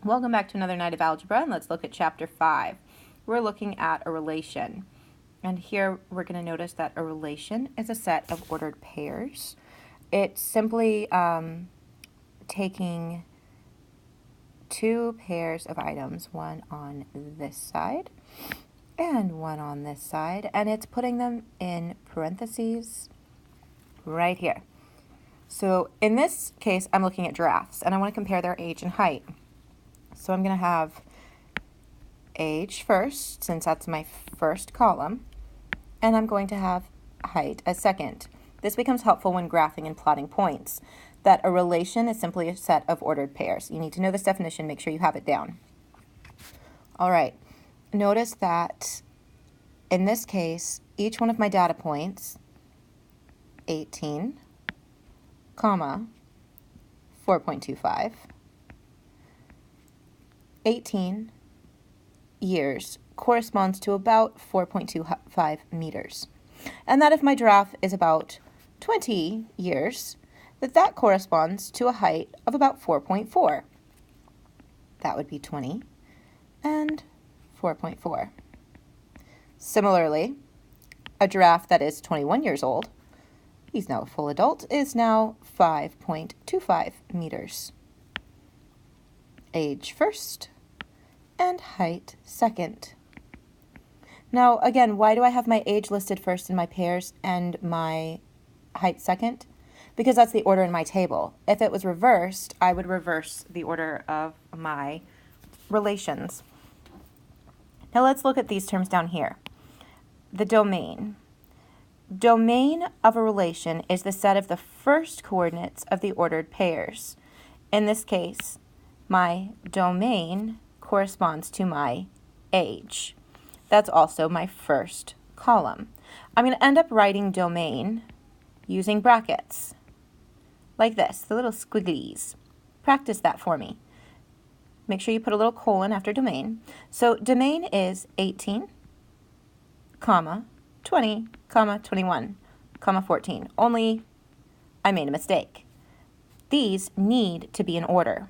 Welcome back to another night of algebra, and let's look at chapter 5. We're looking at a relation, and here we're going to notice that a relation is a set of ordered pairs. It's simply taking two pairs of items, one on this side and one on this side, and it's putting them in parentheses right here. So in this case, I'm looking at giraffes, and I want to compare their age and height. So I'm going to have age first, since that's my first column, and I'm going to have height as second. This becomes helpful when graphing and plotting points, that a relation is simply a set of ordered pairs. You need to know this definition, make sure you have it down. All right, notice that in this case, each one of my data points, 18, comma, 4.25, 18 years corresponds to about 4.25 meters. And that if my giraffe is about 20 years, that corresponds to a height of about 4.4. That would be 20 and 4.4. Similarly, a giraffe that is 21 years old, he's now a full adult, is now 5.25 meters. Age first and height second. Now, again, why do I have my age listed first in my pairs and my height second? Because that's the order in my table. If it was reversed, I would reverse the order of my relations. Now let's look at these terms down here. The domain. Domain of a relation is the set of the first coordinates of the ordered pairs. In this case, my domain corresponds to my age. That's also my first column. I'm going to end up writing domain using brackets, like this, the little squigglies. Practice that for me. Make sure you put a little colon after domain. So domain is 18, comma, 20, comma, 21, comma, 14. Only I made a mistake. These need to be in order.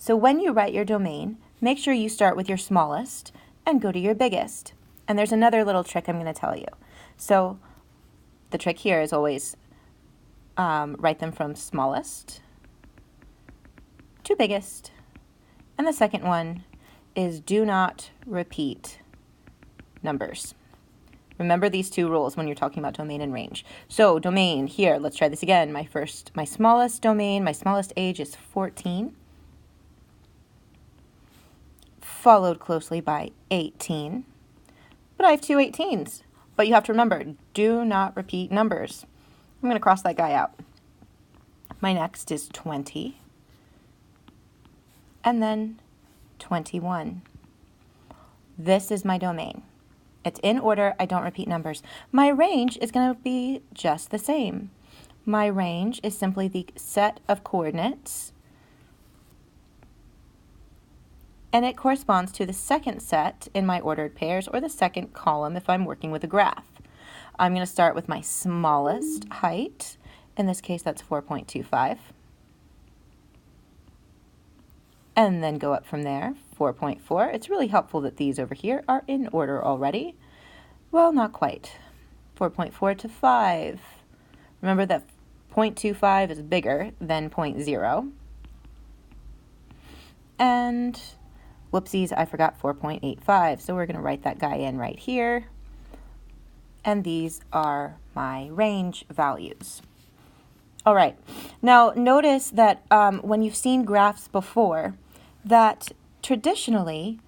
So when you write your domain, make sure you start with your smallest and go to your biggest. And there's another little trick I'm going to tell you. So the trick here is always write them from smallest to biggest. And the second one is do not repeat numbers. Remember these two rules when you're talking about domain and range. So domain here, let's try this again. My smallest domain, my smallest age is 14. Followed closely by 18. But I have two 18s. But you have to remember, do not repeat numbers. I'm going to cross that guy out. My next is 20. And then 21. This is my domain. It's in order. I don't repeat numbers. My range is going to be just the same. My range is simply the set of coordinates, and it corresponds to the second set in my ordered pairs, or the second column if I'm working with a graph. I'm going to start with my smallest height. In this case, that's 4.25. And then go up from there, 4.4. It's really helpful that these over here are in order already. Well, not quite. 4.4 to 5. Remember that 0.25 is bigger than 0.0. And whoopsies, I forgot 4.85, so we're going to write that guy in right here. And these are my range values. All right, now notice that when you've seen graphs before, that traditionally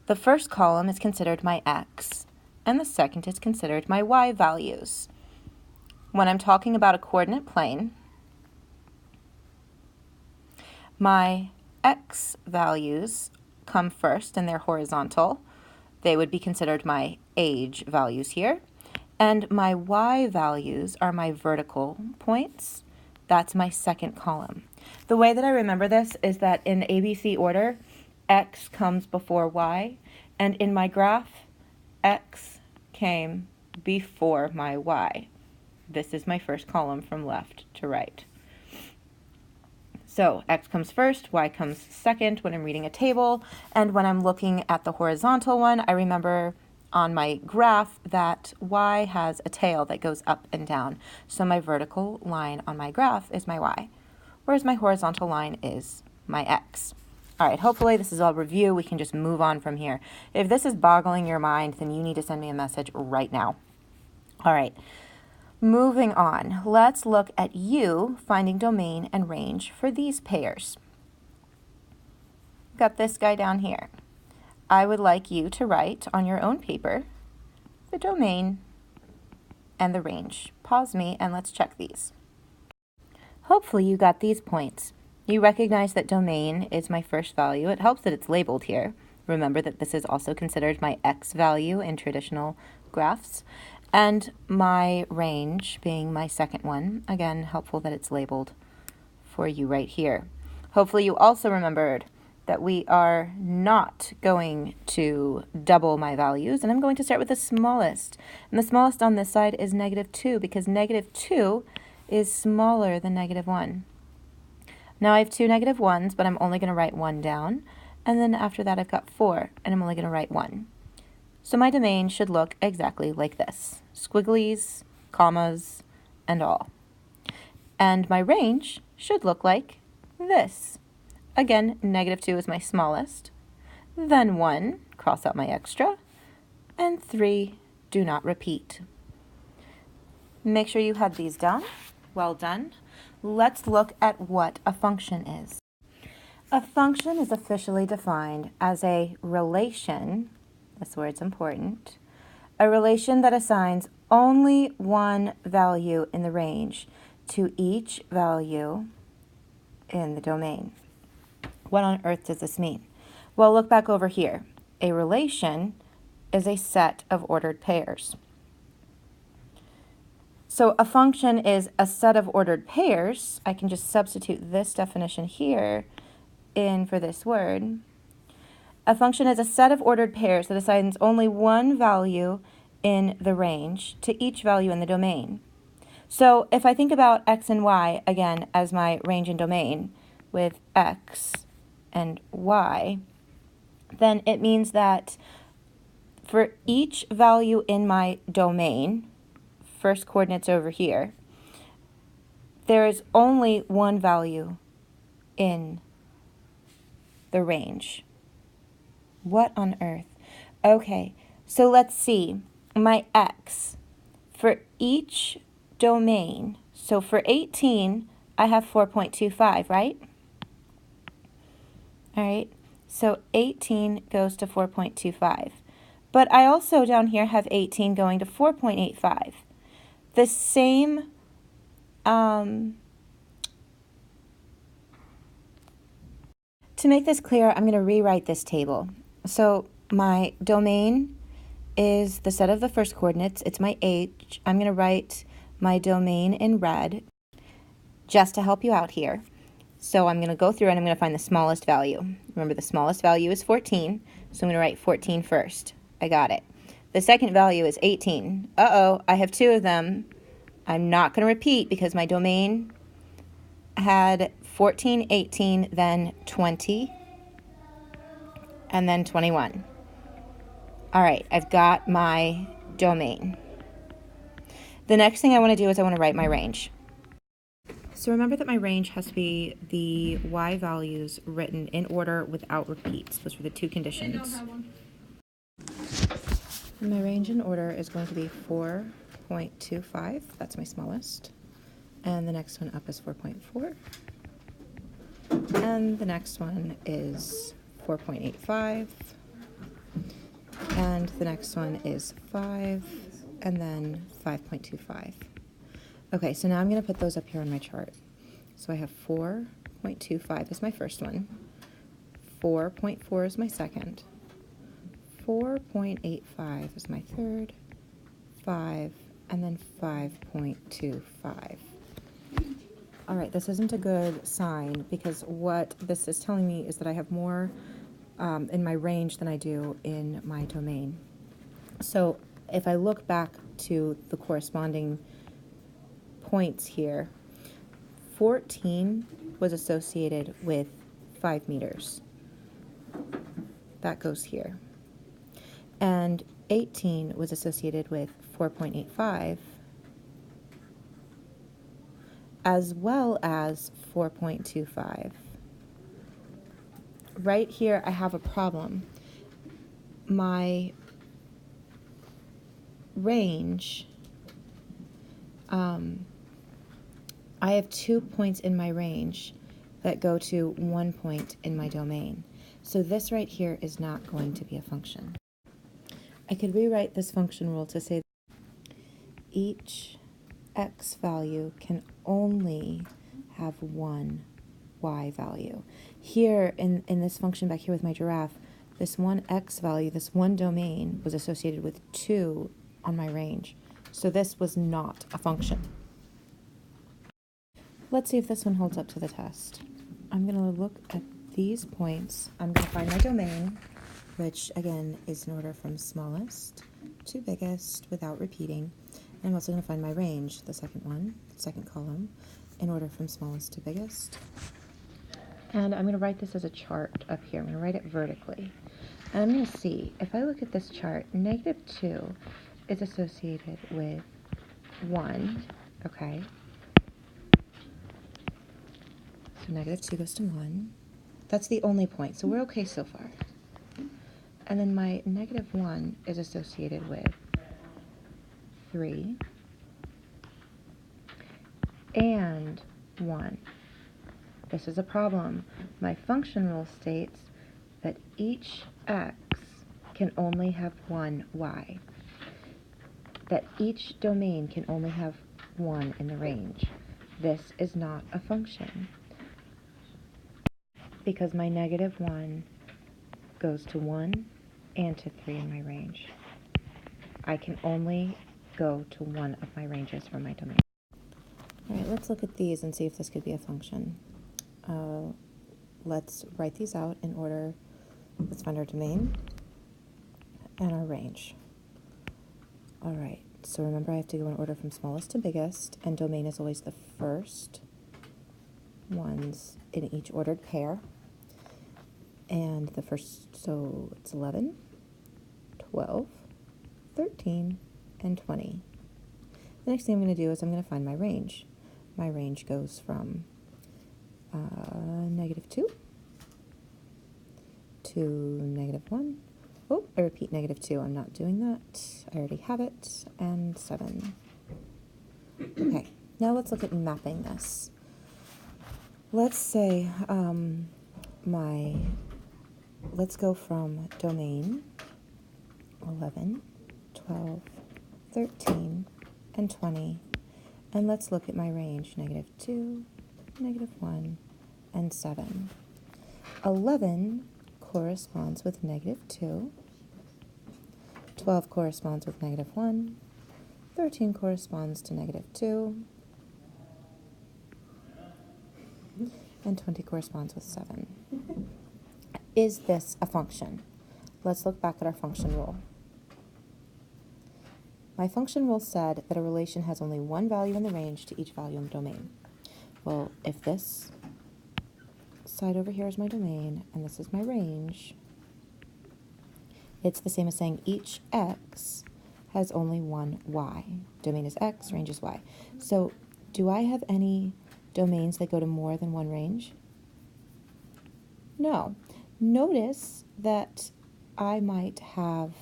the first column is considered my x, and the second is considered my y values. When I'm talking about a coordinate plane, my x values come first and they're horizontal. They would be considered my age values here. And my y values are my vertical points. That's my second column. The way that I remember this is that in ABC order, x comes before y, and in my graph, x came before my y. This is my first column from left to right. So x comes first, y comes second when I'm reading a table, and when I'm looking at the horizontal one, I remember on my graph that y has a tail that goes up and down. So my vertical line on my graph is my y, whereas my horizontal line is my x. All right, hopefully this is all review. We can just move on from here. If this is boggling your mind, then you need to send me a message right now. All right, moving on. Let's look at you finding domain and range for these pairs. Got this guy down here. I would like you to write on your own paper the domain and the range. Pause me and let's check these. Hopefully you got these points. You recognize that domain is my first value. It helps that it's labeled here. Remember that this is also considered my x value in traditional graphs. And my range being my second one. Again, helpful that it's labeled for you right here. Hopefully you also remembered that we are not going to double my values, and I'm going to start with the smallest. And the smallest on this side is -2, because -2 is smaller than -1. Now I have two -1s, but I'm only going to write one down. And then after that I've got 4, and I'm only going to write 1. So my domain should look exactly like this. Squigglies, commas, and all. And my range should look like this. Again, -2 is my smallest. Then 1, cross out my extra. And 3, do not repeat. Make sure you had these down. Well done. Let's look at what a function is. A function is officially defined as a relation, this word's important, a relation that assigns only one value in the range to each value in the domain. What on earth does this mean? Well, look back over here. A relation is a set of ordered pairs. So a function is a set of ordered pairs. I can just substitute this definition here in for this word. A function is a set of ordered pairs that assigns only one value in the range to each value in the domain. So if I think about x and y, again, as my range and domain with x and y, then it means that for each value in my domain, first coordinates over here, there is only one value in the range. What on earth? Okay, so let's see. My x, for each domain, so for 18, I have 4.25, right? All right, so 18 goes to 4.25. But I also down here have 18 going to 4.85. The same to make this clear, I'm going to rewrite this table. So my domain is the set of the first coordinates. It's my h. I'm going to write my domain in red just to help you out here. So I'm going to go through and I'm going to find the smallest value. Remember, the smallest value is 14, so I'm going to write 14 first. I got it. The second value is 18. Uh-oh, I have two of them. I'm not going to repeat because my domain had 14, 18, then 20, and then 21. All right, I've got my domain. The next thing I want to do is I want to write my range. So remember that my range has to be the y values written in order without repeats. Those were the two conditions. My range in order is going to be 4.25. That's my smallest. And the next one up is 4.4. And the next one is 4.85. And the next one is 5. And then 5.25. Okay, so now I'm going to put those up here on my chart. So I have 4.25 is my first one. 4.4 is my second. 4.85 is my third. 5, and then 5.25. All right, this isn't a good sign because what this is telling me is that I have more in my range than I do in my domain. So if I look back to the corresponding points here, 14 was associated with 5 meters. That goes here. And 18 was associated with 4.85, as well as 4.25. Right here, I have a problem. My range, I have 2 points in my range that go to 1 point in my domain. So this right here is not going to be a function. I could rewrite this function rule to say each x value can only have one y value. Here, in this function back here with my giraffe, this one x value, this one domain, was associated with 2 on my range. So this was not a function. Let's see if this one holds up to the test. I'm going to look at these points. I'm going to find my domain, which again is in order from smallest to biggest without repeating. And I'm also going to find my range, the second one, second column, in order from smallest to biggest. And I'm going to write this as a chart up here. I'm going to write it vertically. And I'm going to see, if I look at this chart, -2 is associated with 1, okay? So -2 goes to 1. That's the only point, so we're okay so far. And then my -1 is associated with 3 and 1. This is a problem. My function rule states that each x can only have one y. That each domain can only have 1 in the range. This is not a function, because my -1 goes to 1 and to 3 in my range. I can only go to one of my ranges for my domain. All right, let's look at these and see if this could be a function. Let's write these out in order. Let's find our domain and our range. All right, so remember I have to go in order from smallest to biggest, and domain is always the first ones in each ordered pair. And the first, so it's 11, 12, 13, and 20. The next thing I'm going to do is I'm going to find my range. My range goes from -2 to -1. Oh, I repeat -2. I'm not doing that. I already have it. And 7. Okay, now let's look at mapping this. Let's say let's go from domain 11, 12, 13, and 20, and let's look at my range, -2, -1, and 7. 11 corresponds with -2, 12 corresponds with -1, 13 corresponds to -2, and 20 corresponds with 7. Is this a function? Let's look back at our function rule. My function rule said that a relation has only one value in the range to each value in the domain. Well, if this side over here is my domain and this is my range, it's the same as saying each x has only one y. Domain is x, range is y. So do I have any domains that go to more than one range? No. Notice that I might have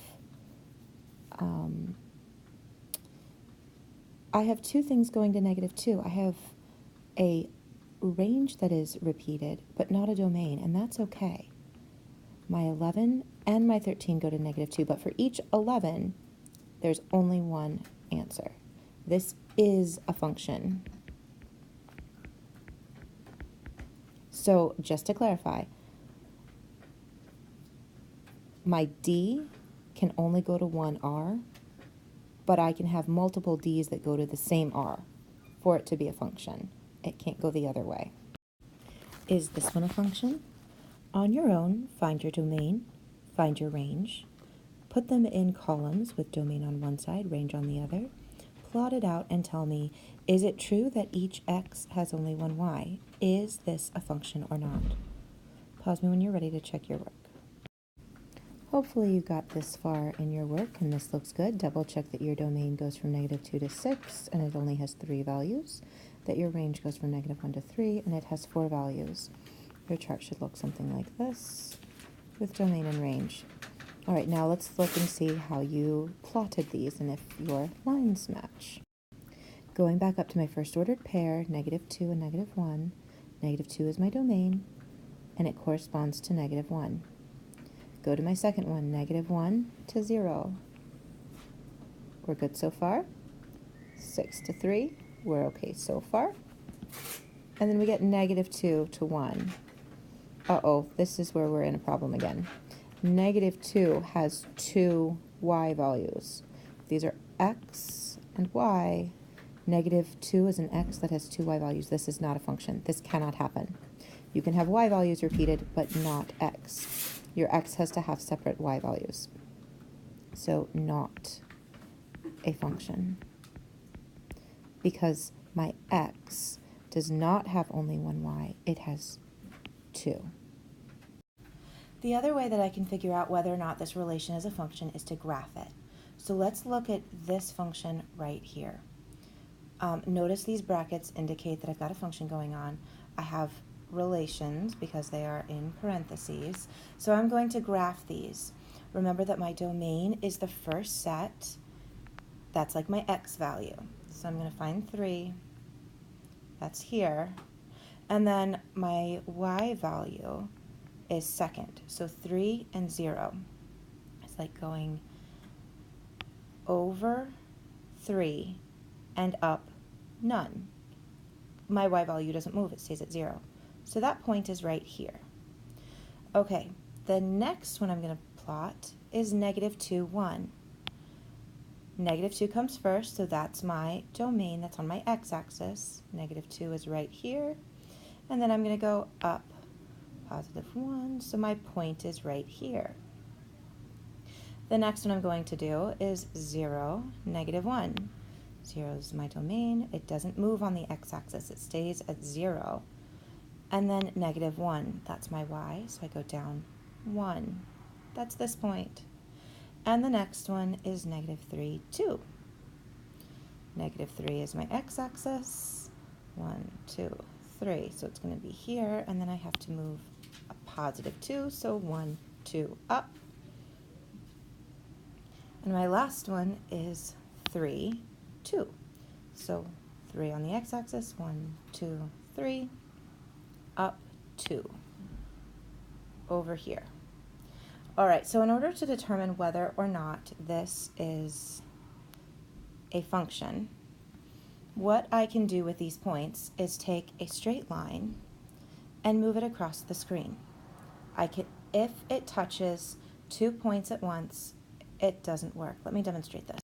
I have two things going to -2. I have a range that is repeated, but not a domain, and that's okay. My 11 and my 13 go to -2, but for each 11, there's only one answer. This is a function. So just to clarify, my D can only go to one R, but I can have multiple D's that go to the same R for it to be a function. It can't go the other way. Is this one a function? On your own, find your domain, find your range, put them in columns with domain on one side, range on the other, plot it out and tell me, is it true that each x has only one y? Is this a function or not? Pause me when you're ready to check your work. Hopefully you got this far in your work and this looks good. Double check that your domain goes from -2 to 6 and it only has 3 values, that your range goes from -1 to 3 and it has 4 values. Your chart should look something like this with domain and range. All right, now let's look and see how you plotted these and if your lines match. Going back up to my first ordered pair, -2 and -1. -2 is my domain and it corresponds to -1. Go to my second one, -1 to 0. We're good so far. 6 to 3, we're okay so far. And then we get -2 to 1. Uh-oh, this is where we're in a problem again. -2 has 2 y values. These are x and y. -2 is an x that has 2 y values. This is not a function. This cannot happen. You can have y values repeated, but not x. Your x has to have separate y values. So not a function. Because my x does not have only one y, it has 2. The other way that I can figure out whether or not this relation is a function is to graph it. So let's look at this function right here. Notice these brackets indicate that I've got a function going on. I have relations because they are in parentheses. So I'm going to graph these. Remember that my domain is the first set. That's like my x value. So I'm going to find 3. That's here. And then my y value is second. So 3 and 0. It's like going over 3 and up none. My y value doesn't move. It stays at 0. So that point is right here. Okay, the next one I'm going to plot is -2, 1. -2 comes first, so that's my domain. That's on my x-axis. -2 is right here. And then I'm going to go up, +1, so my point is right here. The next one I'm going to do is 0, -1. 0 is my domain. It doesn't move on the x-axis. It stays at 0. And then -1, that's my y, so I go down 1. That's this point. And the next one is -3, 2. -3 is my x-axis. 1, 2, 3. So it's going to be here, and then I have to move a +2, so 1, 2, up. And my last one is 3, 2. So 3 on the x-axis, 1, 2, 3. Up 2 over here. All right, so in order to determine whether or not this is a function, what I can do with these points is take a straight line and move it across the screen. If it touches 2 points at once, it doesn't work. Let me demonstrate this.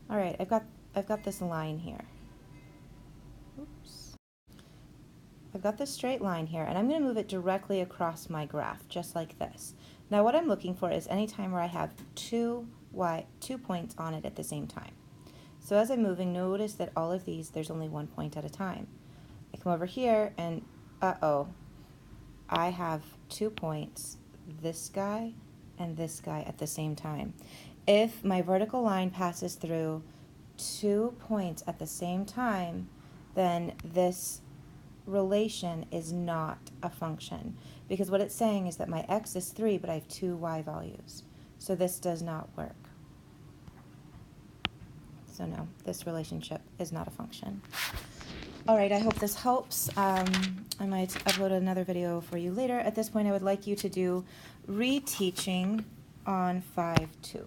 All right, I've got this line here. Oops. I've got this straight line here, and I'm going to move it directly across my graph, just like this. Now what I'm looking for is any time where I have 2 points on it at the same time. So as I'm moving, notice that all of these, there's only 1 point at a time. I come over here, and uh-oh, I have 2 points, this guy and this guy at the same time. If my vertical line passes through 2 points at the same time, then this relation is not a function, because what it's saying is that my x is 3, but I have 2 y values. So this does not work. So no, this relationship is not a function. All right, I hope this helps. I might upload another video for you later. At this point, I would like you to do reteaching on 5.2.